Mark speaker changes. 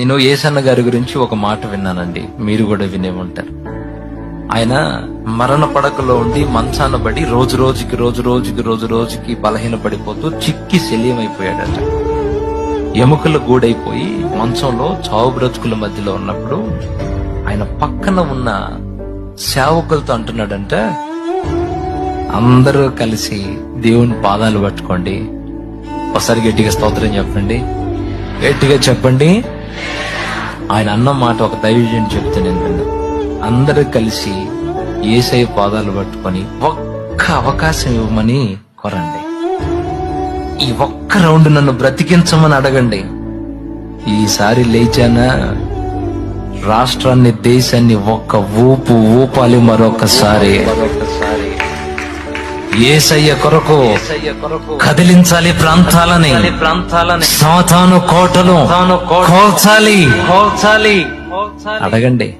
Speaker 1: నేను యేసన్న గారి గురించి ఒక మాట విన్నానండి, మీరు కూడా వినే ఉంటారు. ఆయన మరణ పడకలో ఉండి మంచాన పడి రోజు రోజుకి బలహీన పడిపోతూ చిక్కి శల్యమైపోయాడట. ఎముకలు గూడైపోయి మంచంలో చావు బ్రతుకుల మధ్యలో ఉన్నప్పుడు ఆయన పక్కన ఉన్న సేవకులతో అంటున్నాడంట, అందరూ కలిసి దేవుని పాదాలు పట్టుకోండి. ఒకసారి గట్టిగా స్తోత్రం చెప్పండి, గట్టిగా చెప్పండి. ఆయన అన్న మాట ఒక దైవజనుడు చెప్తే నేను విన్నా. అందరూ కలిసి యేసయ్య పాదాలు పట్టుకొని ఒక్క అవకాశం ఇవ్వమని కోరండి. ఈ ఒక్క రౌండ్ నన్ను బ్రతికించమని అడగండి. ఈసారి లేచానా రాష్ట్రాన్ని, దేశాన్ని ఒక్క ఊపాలి మరొకసారి. యేసయ్య కొరకు కదిలించాలి ప్రాంతాలని, సాతాను కోటలు కూల్చాలి. అడగండి.